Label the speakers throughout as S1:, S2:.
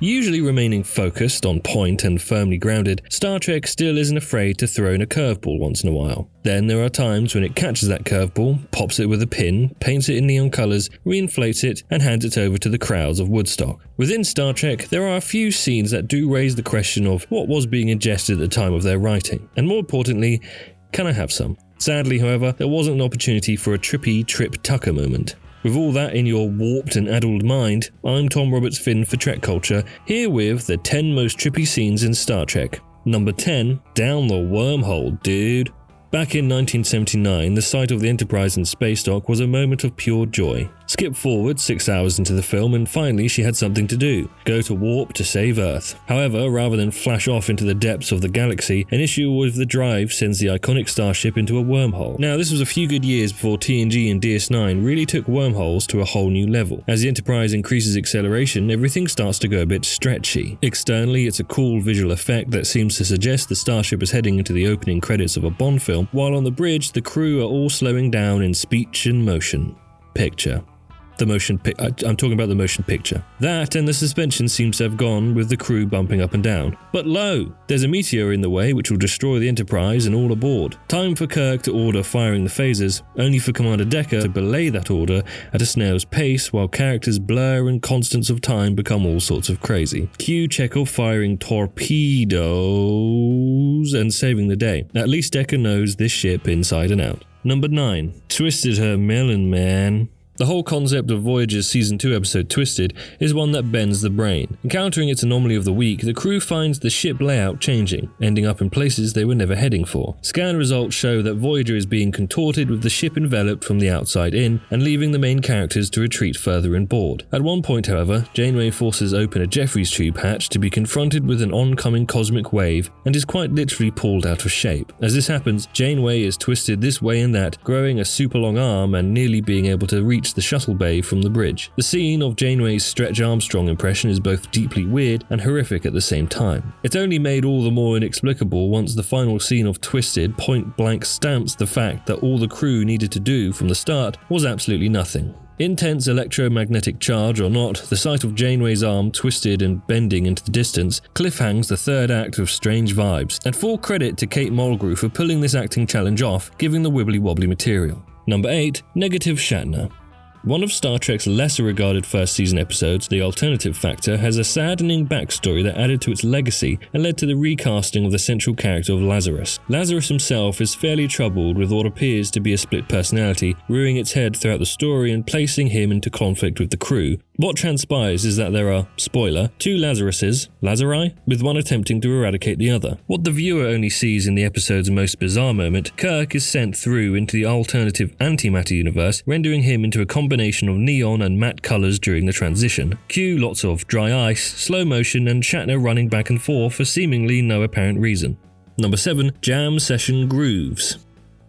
S1: Usually remaining focused, on point and firmly grounded, Star Trek still isn't afraid to throw in a curveball once in a while. Then there are times when it catches that curveball, pops it with a pin, paints it in neon colours, reinflates it, and hands it over to the crowds of Woodstock. Within Star Trek, there are a few scenes that do raise the question of what was being ingested at the time of their writing, and more importantly, can I have some? Sadly, however, there wasn't an opportunity for a Trippy Trip Tucker moment. With all that in your warped and addled mind, I'm Tom Roberts-Finn for Trek Culture, here with the 10 most trippy scenes in Star Trek. Number 10, down the wormhole, dude. Back in 1979, the sight of the Enterprise in space dock was a moment of pure joy. Skip forward 6 hours into the film and finally she had something to do, go to warp to save Earth. However, rather than flash off into the depths of the galaxy, an issue with the drive sends the iconic starship into a wormhole. Now, this was a few good years before TNG and DS9 really took wormholes to a whole new level. As the Enterprise increases acceleration, everything starts to go a bit stretchy. Externally, it's a cool visual effect that seems to suggest the starship is heading into the opening credits of a Bond film, while on the bridge, the crew are all slowing down in speech and motion picture. I'm talking about the motion picture. That and the suspension seems to have gone with the crew bumping up and down. But lo, there's a meteor in the way which will destroy the Enterprise and all aboard. Time for Kirk to order firing the phasers, only for Commander Decker to belay that order at a snail's pace while characters blur and constants of time become all sorts of crazy. Cue Chekhov firing torpedoes and saving the day. At least Decker knows this ship inside and out. Number 9. Twisted her melon, man. The whole concept of Voyager's Season 2 episode Twisted is one that bends the brain. Encountering its anomaly of the week, the crew finds the ship layout changing, ending up in places they were never heading for. Scan results show that Voyager is being contorted with the ship enveloped from the outside in and leaving the main characters to retreat further inboard. At one point, however, Janeway forces open a Jeffries tube hatch to be confronted with an oncoming cosmic wave and is quite literally pulled out of shape. As this happens, Janeway is twisted this way and that, growing a super long arm and nearly being able to reach the shuttle bay from the bridge. The scene of Janeway's Stretch Armstrong impression is both deeply weird and horrific at the same time. It's only made all the more inexplicable once the final scene of Twisted point blank stamps the fact that all the crew needed to do from the start was absolutely nothing. Intense electromagnetic charge or not, the sight of Janeway's arm twisted and bending into the distance cliffhangs the third act of Strange Vibes, and full credit to Kate Mulgrew for pulling this acting challenge off, giving the wibbly-wobbly material. Number 8, Negative Shatner. One of Star Trek's lesser regarded first season episodes, The Alternative Factor, has a saddening backstory that added to its legacy and led to the recasting of the central character of Lazarus. Lazarus himself is fairly troubled with what appears to be a split personality, rearing its head throughout the story and placing him into conflict with the crew. What transpires is that there are, spoiler, 2 Lazari, with one attempting to eradicate the other. What the viewer only sees in the episode's most bizarre moment, Kirk is sent through into the alternative antimatter universe, rendering him into a combination of neon and matte colours during the transition. Cue lots of dry ice, slow motion, and Shatner running back and forth for seemingly no apparent reason. Number 7, Jam Session Grooves.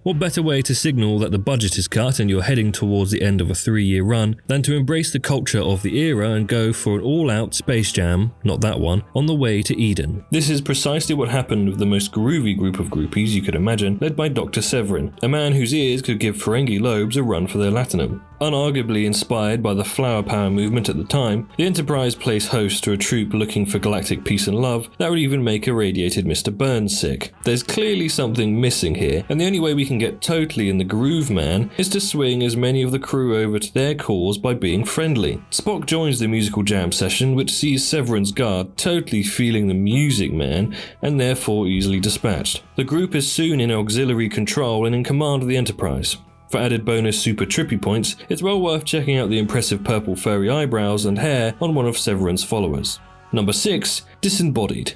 S1: What better way to signal that the budget is cut and you're heading towards the end of a 3-year run than to embrace the culture of the era and go for an all-out Space Jam, not that one, on the way to Eden. This is precisely what happened with the most groovy group of groupies you could imagine, led by Dr. Severin, a man whose ears could give Ferengi lobes a run for their latinum. Unarguably inspired by the flower power movement at the time, the Enterprise plays host to a troop looking for galactic peace and love that would even make irradiated Mr. Burns sick. There's clearly something missing here, and the only way we can get totally in the groove, man, is to swing as many of the crew over to their cause by being friendly. Spock joins the musical jam session, which sees Severin's guard totally feeling the music, man, and therefore easily dispatched. The group is soon in auxiliary control and in command of the Enterprise. For added bonus super trippy points, it's well worth checking out the impressive purple furry eyebrows and hair on one of Severin's followers. Number 6, Disembodied.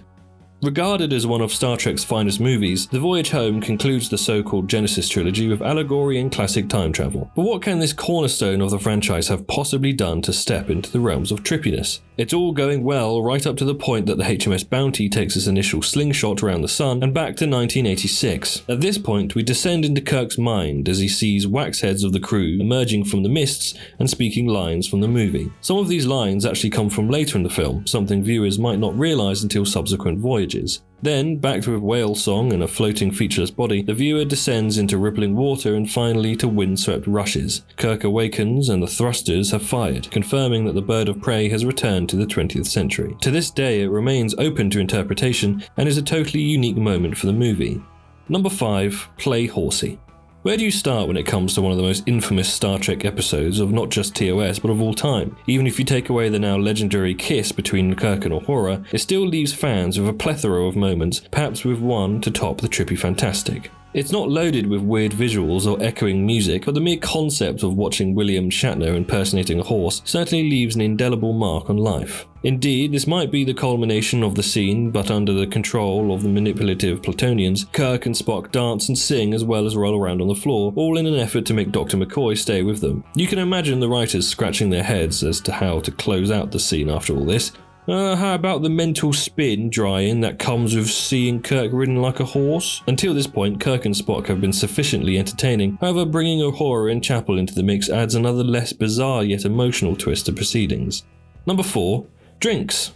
S1: Regarded as one of Star Trek's finest movies, The Voyage Home concludes the so-called Genesis trilogy with allegory and classic time travel. But what can this cornerstone of the franchise have possibly done to step into the realms of trippiness? It's all going well right up to the point that the HMS Bounty takes its initial slingshot around the sun and back to 1986. At this point, we descend into Kirk's mind as he sees wax heads of the crew emerging from the mists and speaking lines from the movie. Some of these lines actually come from later in the film, something viewers might not realise until subsequent voyages. Then, backed with whale song and a floating featureless body, the viewer descends into rippling water and finally to windswept rushes. Kirk awakens and the thrusters have fired, confirming that the bird of prey has returned to the 20th century. To this day, it remains open to interpretation and is a totally unique moment for the movie. Number 5. Playhorse. Where do you start when it comes to one of the most infamous Star Trek episodes of not just TOS but of all time? Even if you take away the now legendary kiss between Kirk and Uhura, it still leaves fans with a plethora of moments, perhaps with one to top the Trippy Fantastic. It's not loaded with weird visuals or echoing music, but the mere concept of watching William Shatner impersonating a horse certainly leaves an indelible mark on life. Indeed, this might be the culmination of the scene, but under the control of the manipulative Platonians, Kirk and Spock dance and sing as well as roll around on the floor, all in an effort to make Dr. McCoy stay with them. You can imagine the writers scratching their heads as to how to close out the scene after all this. How about the mental spin drying that comes with seeing Kirk ridden like a horse? Until this point, Kirk and Spock have been sufficiently entertaining. However, bringing Uhura and Chapel into the mix adds another less bizarre yet emotional twist to proceedings. Number 4. Drinks.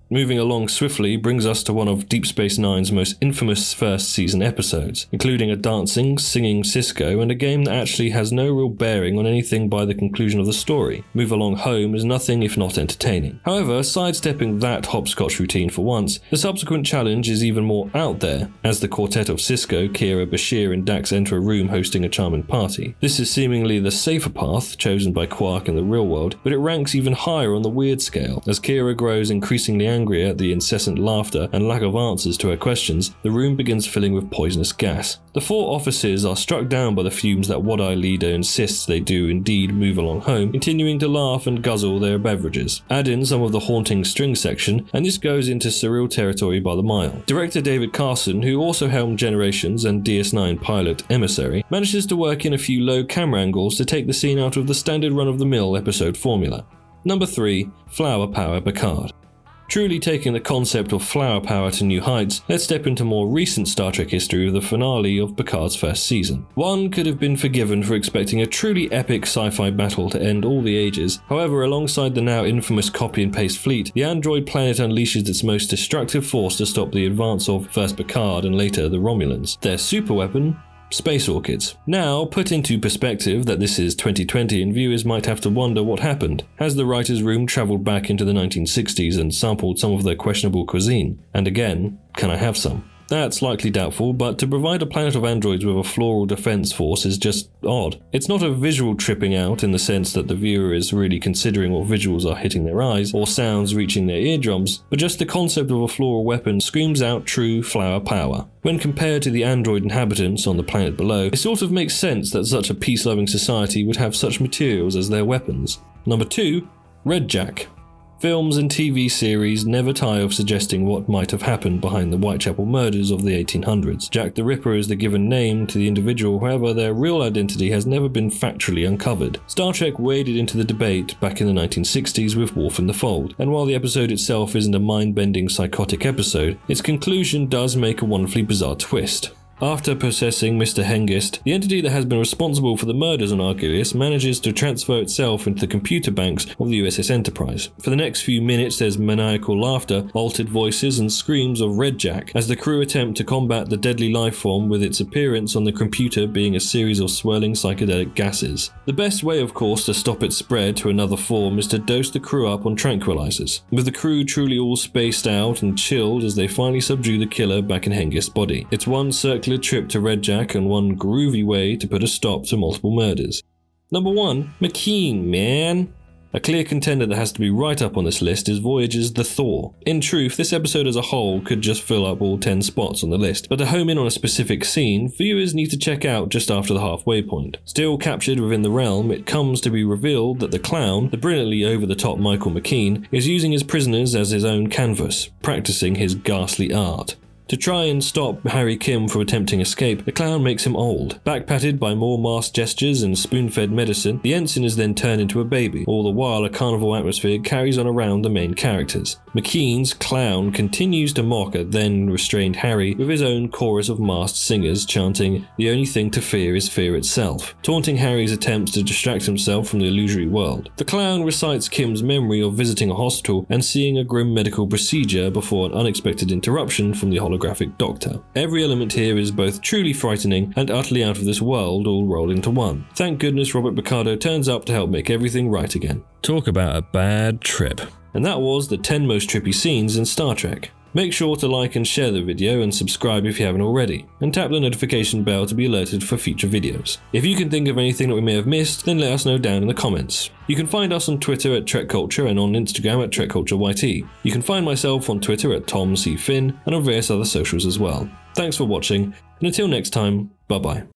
S1: Moving along swiftly brings us to one of Deep Space Nine's most infamous first season episodes, including a dancing, singing Sisko and a game that actually has no real bearing on anything by the conclusion of the story. Move Along Home is nothing if not entertaining. However, sidestepping that hopscotch routine for once, the subsequent challenge is even more out there, as the quartet of Sisko, Kira, Bashir and Dax enter a room hosting a charming party. This is seemingly the safer path chosen by Quark in the real world, but it ranks even higher on the weird scale. As Kira grows increasingly angry at the incessant laughter and lack of answers to her questions, the room begins filling with poisonous gas. The 4 officers are struck down by the fumes that Wad-Eye leader insists they do indeed move along home, continuing to laugh and guzzle their beverages. Add in some of the haunting string section, and this goes into surreal territory by the mile. Director David Carson, who also helmed Generations and DS9 pilot Emissary, manages to work in a few low camera angles to take the scene out of the standard run-of-the-mill episode formula. Number 3. Flower Power Picard. Truly taking the concept of flower power to new heights, let's step into more recent Star Trek history with the finale of Picard's first season. One could have been forgiven for expecting a truly epic sci-fi battle to end all the ages. However, alongside the now infamous copy and paste fleet, the android planet unleashes its most destructive force to stop the advance of first Picard and later the Romulans. Their superweapon? Space orchids. Now, put into perspective that this is 2020 and viewers might have to wonder what happened. Has the writer's room travelled back into the 1960s and sampled some of their questionable cuisine? And again, can I have some? That's likely doubtful, but to provide a planet of androids with a floral defense force is just odd. It's not a visual tripping out in the sense that the viewer is really considering what visuals are hitting their eyes or sounds reaching their eardrums, but just the concept of a floral weapon screams out true flower power. When compared to the android inhabitants on the planet below, it sort of makes sense that such a peace-loving society would have such materials as their weapons. Number 2. Red Jack. Films and TV series never tire of suggesting what might have happened behind the Whitechapel murders of the 1800s. Jack the Ripper is the given name to the individual, however their real identity has never been factually uncovered. Star Trek waded into the debate back in the 1960s with Wolf in the Fold, and while the episode itself isn't a mind-bending psychotic episode, its conclusion does make a wonderfully bizarre twist. After possessing Mr. Hengist, the entity that has been responsible for the murders on Argilius manages to transfer itself into the computer banks of the USS Enterprise. For the next few minutes there's maniacal laughter, altered voices and screams of Red Jack as the crew attempt to combat the deadly life form, with its appearance on the computer being a series of swirling psychedelic gases. The best way, of course, to stop its spread to another form is to dose the crew up on tranquilizers, with the crew truly all spaced out and chilled as they finally subdue the killer back in Hengist's body. It's one circular trip to Red Jack and one groovy way to put a stop to multiple murders. Number 1. McKean Man. A clear contender that has to be right up on this list is Voyager's The Thaw. In truth, this episode as a whole could just fill up all 10 spots on the list, but to home in on a specific scene, viewers need to check out just after the halfway point. Still captured within the realm, it comes to be revealed that the clown, the brilliantly over-the-top Michael McKean, is using his prisoners as his own canvas, practicing his ghastly art. To try and stop Harry Kim from attempting escape, the clown makes him old. Backpatted by more masked gestures and spoon-fed medicine, the ensign is then turned into a baby. All the while, a carnival atmosphere carries on around the main characters. McKean's clown continues to mock a then-restrained Harry with his own chorus of masked singers chanting, "The only thing to fear is fear itself," taunting Harry's attempts to distract himself from the illusory world. The clown recites Kim's memory of visiting a hospital and seeing a grim medical procedure before an unexpected interruption from the holographic holographic doctor. Every element here is both truly frightening and utterly out of this world, all rolled into one. Thank goodness Robert Picardo turns up to help make everything right again. Talk about a bad trip. And that was the 10 most trippy scenes in Star Trek. Make sure to like and share the video and subscribe if you haven't already, and tap the notification bell to be alerted for future videos. If you can think of anything that we may have missed, then let us know down in the comments. You can find us on Twitter at TrekCulture and on Instagram at TrekCultureYT. You can find myself on Twitter at Tom C. Finn and on various other socials as well. Thanks for watching, and until next time, bye bye.